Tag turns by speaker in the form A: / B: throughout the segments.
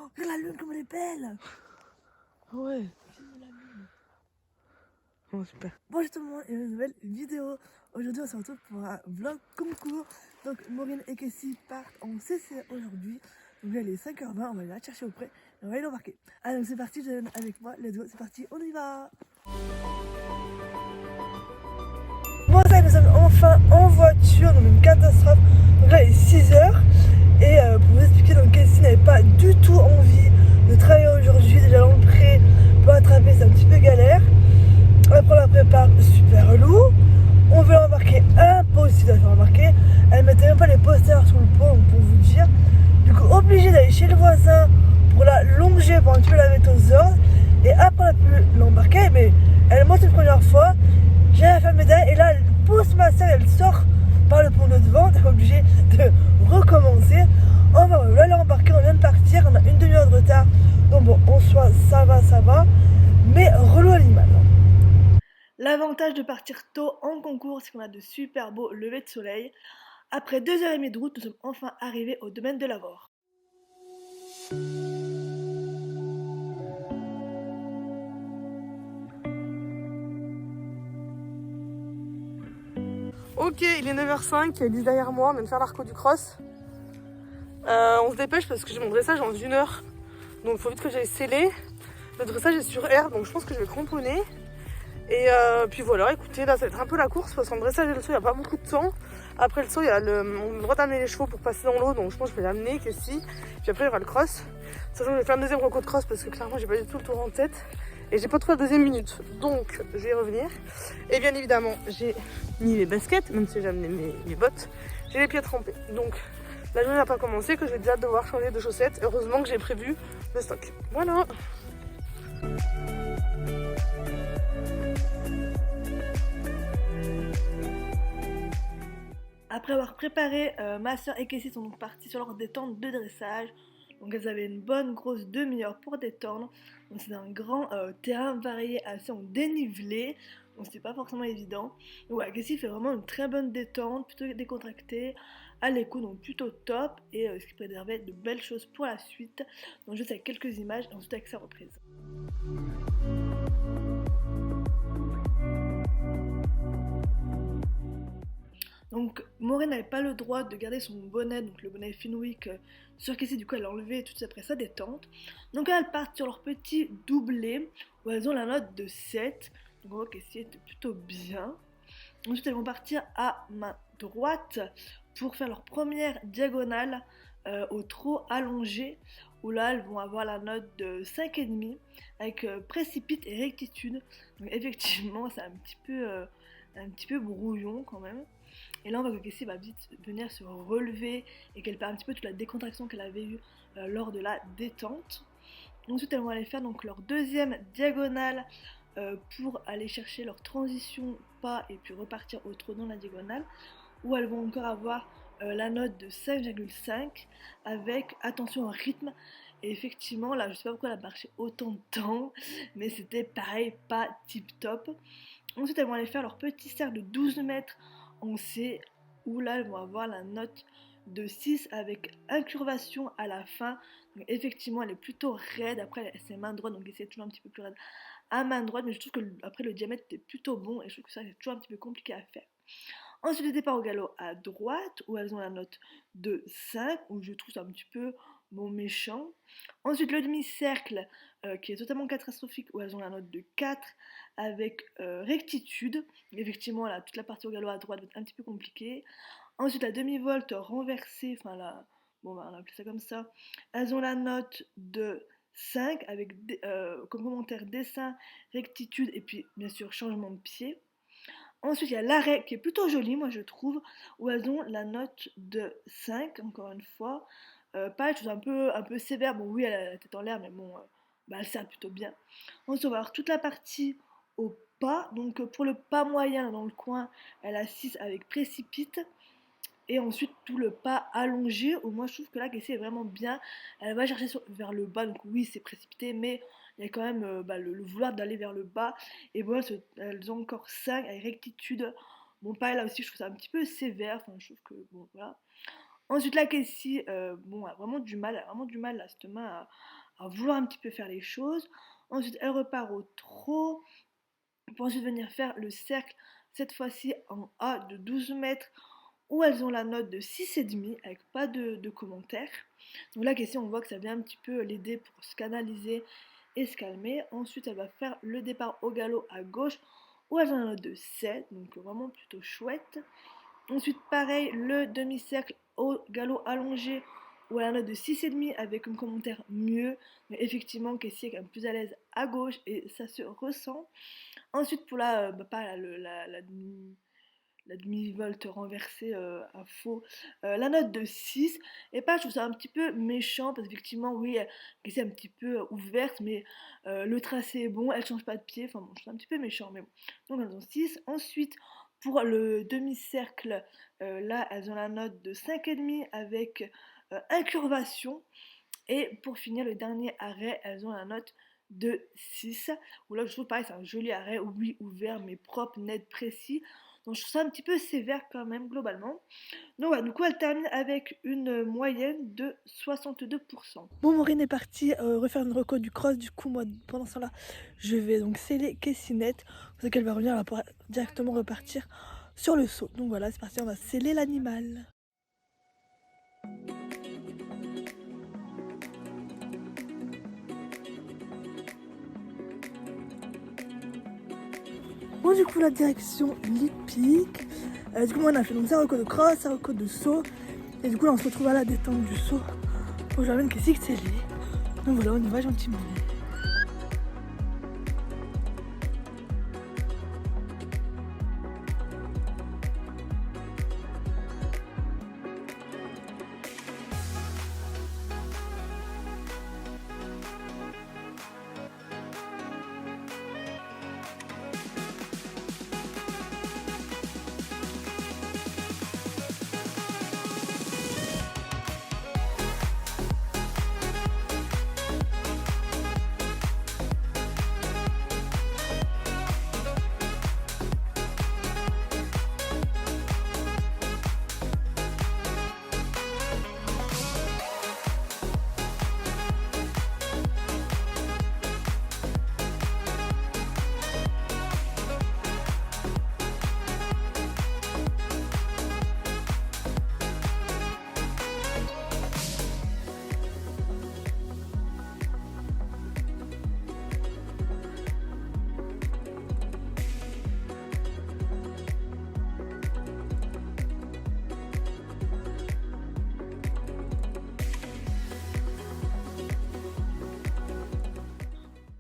A: regarde la lune comme elle est belle.
B: Ouais.
A: Filme la lune.
B: Oh, super.
A: Bon, justement, il y a une nouvelle vidéo. Aujourd'hui, on se retrouve pour un vlog concours. Donc, Maureen et Cassie partent en CCA aujourd'hui. Donc là, il est 5h20, on va aller la chercher auprès et on va aller l'embarquer. Allez, donc c'est parti, je donne avec moi. Let's go, c'est parti, on y va. Bon, ça, nous sommes enfin en voiture, donc une catastrophe. Donc là, il est 6h. Et pour vous expliquer, donc Cassie n'avait pas du tout envie de travailler aujourd'hui. Déjà, dans le pré, pour attraper, c'est un petit peu galère. Après, on la prépare super lourd. On veut l'embarquer, impossible de la faire embarquer. Elle mettait même pas les posters sur le pont, pour vous dire. Du coup, obligée d'aller chez le voisin pour la longer, pour un petit peu la mettre aux ordres. Et après, on a pu l'embarquer, mais elle monte une première fois. J'ai la femme médaille, et là, elle pousse ma soeur, elle sort par le pont de devant. On est obligé de recommencer. On va là, l'embarquer, on vient de partir, on a une demi-heure de retard. Donc bon, en soi, ça va. Mais relou animal. L'avantage de partir tôt en concours, c'est qu'on a de super beaux levées de soleil. Après 2h30 de route, nous sommes enfin arrivés au domaine de Lavore.
B: Ok, il est 9h05, il y a Lise derrière moi, on vient de faire l'arco du cross. On se dépêche parce que j'ai mon dressage dans 1 heure. Donc il faut vite que j'aille sceller. Le dressage est sur air, donc je pense que je vais cramponner. Et puis voilà, écoutez, là ça va être un peu la course parce qu'en dressage et le saut, il n'y a pas beaucoup de temps. Après le saut, on a le droit d'amener les chevaux pour passer dans l'eau, donc je pense que je vais l'amener, Cassie. Puis après, il y aura le cross. Sachant que je vais faire un deuxième reco de cross parce que clairement, j'ai pas du tout le tour en tête. Et j'ai pas trouvé la deuxième minute, donc je vais y revenir. Et bien évidemment, j'ai mis mes baskets, même si j'ai amené mes bottes. J'ai les pieds trempés, donc la journée n'a pas commencé, que je vais déjà devoir changer de chaussettes. Heureusement que j'ai prévu le stock. Voilà.
A: Après avoir préparé, ma soeur et Cassie sont donc parties sur leur détente de dressage. Donc elles avaient une bonne grosse demi-heure pour détendre. Donc c'est un grand terrain varié assez en dénivelé. Donc c'était pas forcément évident. Donc voilà, Cassie fait vraiment une très bonne détente, plutôt décontractée, à l'écoute, donc plutôt top. Et ce qui préservait de belles choses pour la suite. Donc juste avec quelques images et ensuite avec sa reprise. Donc Maureen n'avait pas le droit de garder son bonnet, donc le bonnet Finwick, sur Cassie, du coup elle l'a enlevé tout de suite après sa détente. Donc elles partent sur leur petit doublé, où elles ont la note de 7. Donc on voit Cassie était plutôt bien. Ensuite elles vont partir à main droite pour faire leur première diagonale au trot allongé, où là elles vont avoir la note de 5,5 avec précipite et rectitude. Donc effectivement c'est un petit peu brouillon quand même. Et là, on voit que Cassie va vite venir se relever et qu'elle perd un petit peu toute la décontraction qu'elle avait eue lors de la détente. Ensuite, elles vont aller faire donc leur deuxième diagonale pour aller chercher leur transition pas et puis repartir au trot dans la diagonale, où elles vont encore avoir la note de 5,5 avec attention au rythme. Et effectivement, là, je sais pas pourquoi elle a marché autant de temps, mais c'était pareil, pas tip top. Ensuite, elles vont aller faire leur petit cercle de 12 mètres en C, où là, elles vont avoir la note de 6 avec incurvation à la fin. Donc, effectivement, elle est plutôt raide. Après, c'est main droite, donc c'est toujours un petit peu plus raide à main droite, mais je trouve que après le diamètre était plutôt bon et je trouve que ça, c'est toujours un petit peu compliqué à faire. Ensuite, le départ au galop à droite, où elles ont la note de 5, où je trouve ça un petit peu bon méchant. Ensuite, le demi-cercle, qui est totalement catastrophique, où elles ont la note de 4, avec rectitude. Effectivement, là, toute la partie au galop à droite va être un petit peu compliquée. Ensuite, la demi-volte renversée, enfin là, bon, bah, on va appeler ça comme ça. Elles ont la note de 5, avec comme commentaire dessin, rectitude, et puis bien sûr changement de pied. Ensuite, il y a l'arrêt qui est plutôt joli, moi je trouve, où elles ont la note de 5, encore une fois. Pareil, je trouve un peu sévère. Bon, oui, elle a la tête en l'air, mais bon, bah, elle sert plutôt bien. Ensuite, on va avoir toute la partie au pas. Donc, pour le pas moyen dans le coin, elle a 6 avec précipite. Et ensuite, tout le pas allongé, où moi je trouve que là, Cassie est vraiment bien. Elle va chercher vers le bas, donc oui, c'est précipité, mais il y a quand même bah, le vouloir d'aller vers le bas. Et bon, elles ont encore 5 avec rectitude. Bon, pareil, là aussi, je trouve ça un petit peu sévère. Enfin, je trouve que, bon, voilà. Ensuite, là, Casey, bon, a vraiment du mal, là, cette main, à vouloir un petit peu faire les choses. Ensuite, elle repart au trot, pour ensuite venir faire le cercle, cette fois-ci en A de 12 mètres, où elles ont la note de 6,5 avec pas de commentaires. Donc là, Casey, on voit que ça vient un petit peu l'aider pour se canaliser et se calmer. Ensuite, elle va faire le départ au galop à gauche, où elles ont la note de 7, donc vraiment plutôt chouette. Ensuite, pareil, le demi-cercle au galop allongé, où elle a la note de 6,5 avec un commentaire mieux. Mais effectivement, Casey est quand même plus à l'aise à gauche et ça se ressent. Ensuite, pour pas la demi-volte renversée à faux, la note de 6. Et pas, je trouve ça un petit peu méchant parce qu'effectivement, oui, Casey est un petit peu ouverte, mais le tracé est bon, elle change pas de pied. Enfin bon, je trouve ça un petit peu méchant, mais bon. Donc elles ont 6. Ensuite, pour le demi-cercle, là, elles ont la note de 5,5 avec incurvation. Et pour finir, le dernier arrêt, elles ont la note de 6. Où là, je trouve pareil, c'est un joli arrêt, oui, ouvert, mais propre, net, précis. Donc je trouve ça un petit peu sévère quand même, globalement. Donc voilà, du coup, elle termine avec une moyenne de 62%. Bon, Maureen est partie refaire une reco du cross. Du coup, moi, pendant ce temps-là, je vais donc sceller Cassinette. Vous savez qu'elle va revenir, elle va pouvoir directement repartir sur le saut. Donc voilà, c'est parti, on va sceller l'animal. Bon, du coup, la direction l'hippique. Du coup, moi, on a fait donc sa reco de cross, sa reco de saut. Et du coup, là, on se retrouve à la détente du saut. Bon, j'amène Cassie que c'est lui. Donc voilà, on y va gentiment.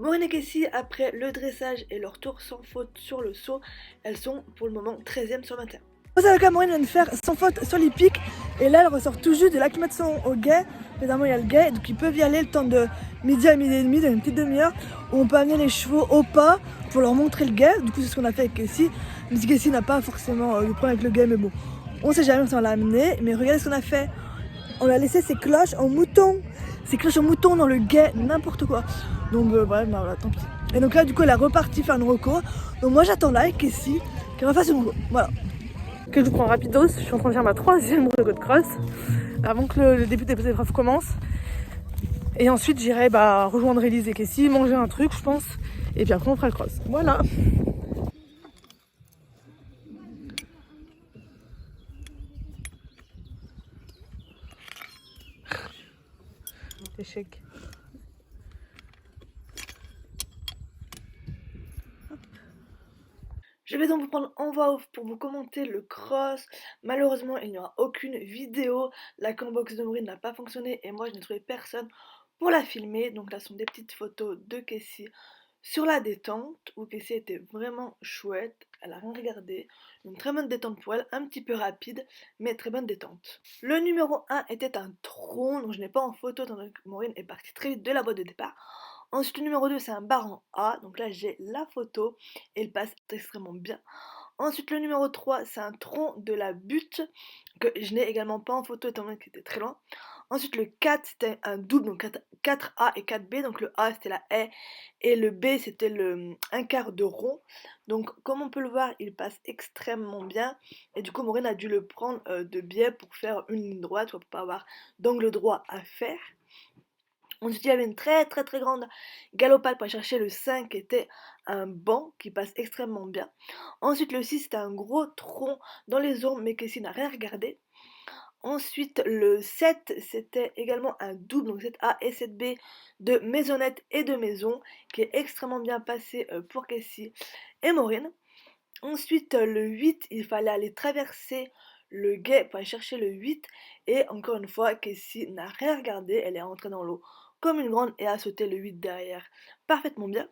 A: Maureen et Cassie, après le dressage et leur tour sans faute sur le saut, elles sont pour le moment 13e sur 21. Vous savez que Maureen vient de faire sans faute sur l'hippique et là elle ressort tout juste de l'acclimatation au guet. Évidemment il y a le guet, donc ils peuvent y aller le temps de midi à midi et demi, dans une petite demi-heure, où on peut amener les chevaux au pas pour leur montrer le guet. Du coup c'est ce qu'on a fait avec Cassie. Même si Cassie n'a pas forcément de problème avec le guet, mais bon, on sait jamais si on l'a amené. Mais regardez ce qu'on a fait, on a laissé ses cloches en mouton. Ses cloches en mouton dans le guet, n'importe quoi. Donc bref, bah, voilà, tant pis. Et donc là, du coup, elle est repartie faire une reco. Donc moi, j'attends là avec Cassie qu'elle refasse une reco. Voilà. Que je vous prends rapidos. Je suis en train de faire ma 3e reco de cross avant que le début des épreuves commence. Et ensuite, j'irai rejoindre Elise et Cassie, manger un truc, je pense. Et puis après, on fera le cross. Voilà. Échec. Je vais donc vous prendre en voix off pour vous commenter le cross. Malheureusement, il n'y aura aucune vidéo. La combox de Maureen n'a pas fonctionné et moi, je n'ai trouvé personne pour la filmer. Donc là, ce sont des petites photos de Cassie sur la détente, où Cassie était vraiment chouette. Elle a rien regardé. Une très bonne détente pour elle, un petit peu rapide, mais très bonne détente. Le numéro 1 était un tronc, donc je n'ai pas en photo, étant donné que Maureen est partie très vite de la boîte de départ. Ensuite, le numéro 2, c'est un bar en A. Donc là, j'ai la photo et il passe extrêmement bien. Ensuite, le numéro 3, c'est un tronc de la butte que je n'ai également pas en photo étant donné qu'il était très loin. Ensuite, le 4, c'était un double, donc 4A et 4B. Donc le A, c'était la haie et le B, c'était un quart de rond. Donc comme on peut le voir, il passe extrêmement bien. Et du coup, Maureen a dû le prendre de biais pour faire une ligne droite, pour pas avoir d'angle droit à faire. Ensuite, il y avait une très très très grande galopade pour aller chercher le 5 qui était un banc qui passe extrêmement bien. Ensuite, le 6, c'était un gros tronc dans les ombres, mais Casey n'a rien regardé. Ensuite, le 7, c'était également un double, donc 7A et 7B de maisonnette et de maison, qui est extrêmement bien passé pour Casey et Maureen. Ensuite, le 8, il fallait aller traverser le gué pour aller chercher le 8. Et encore une fois, Casey n'a rien regardé, elle est rentrée dans l'eau comme une grande et a sauté le 8 derrière parfaitement bien.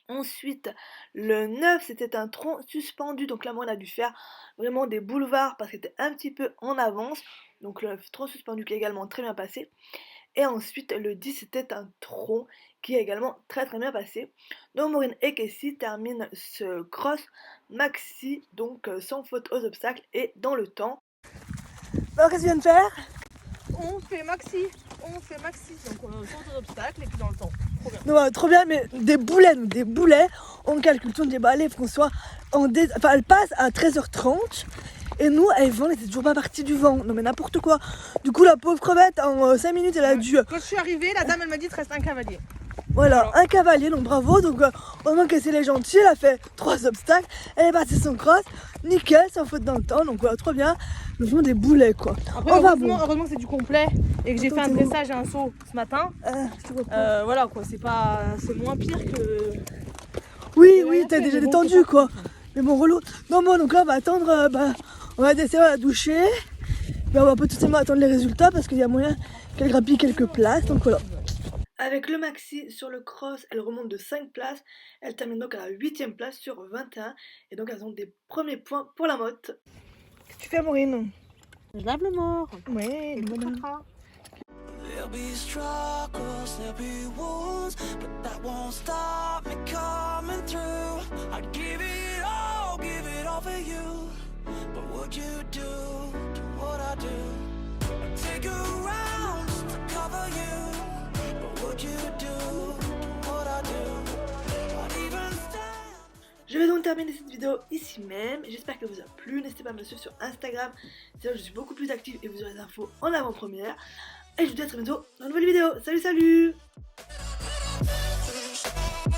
A: Ensuite, le 9, c'était un tronc suspendu. Donc là, moi, on a dû faire vraiment des boulevards parce qu'il était un petit peu en avance. Donc le tronc suspendu qui est également très bien passé. Et ensuite, le 10, c'était un tronc qui est également très très bien passé. Donc Maureen et Casey terminent ce cross maxi, donc sans faute aux obstacles et dans le temps. Alors qu'est-ce que tu viens de faire?
B: On fait maxi, donc on saute aux obstacles et puis dans le temps. Trop bien.
A: Non, trop bien, mais des boulets, on calcule tout, on dit bah allez, François, elle passe à 13h30 et nous, vent, elle était toujours pas partie du vent, non mais n'importe quoi. Du coup, la pauvre crevette, en 5 minutes, elle a dû...
B: Quand je suis arrivée, la dame elle m'a dit il te reste un cavalier.
A: Voilà, un cavalier, donc bravo, donc heureusement qu'elle s'est gentille, elle a fait 3 obstacles, elle est partie son cross, nickel, sans faute dans le temps, donc voilà, trop bien. Nous faisons des boulets quoi.
B: Après, heureusement que c'est du complet et que j'ai fait un dressage et un saut ce matin. Voilà quoi, c'est moins pire que...
A: Oui, t'es déjà détendu quoi. Mais bon, relou. Non, bon, donc là, on va attendre, on va essayer de doucher. Mais on va pas tout simplement attendre les résultats parce qu'il y a moyen qu'elle grappille quelques places, donc voilà. Avec le maxi sur le cross, elle remonte de 5 places. Elle termine donc à la 8ème place sur 21. Et donc, elles ont des premiers points pour la motte. Qu'est-ce que tu fais, Maureen?
B: Je lave le mort.
A: Ouais, voilà.
C: There'll be struggles, there'll be wounds, but that won't stop me coming through. I'd give it all for you. But would you do what I do? I'd take a round just to cover you. But would you do what I do? I'd even stand.
A: Je vais donc terminer cette vidéo ici même. J'espère qu'elle vous a plu. N'hésitez pas à me suivre sur Instagram. C'est là où je suis beaucoup plus active et vous aurez des infos en avant-première. Et je vous dis à très bientôt dans une nouvelle vidéo. Salut!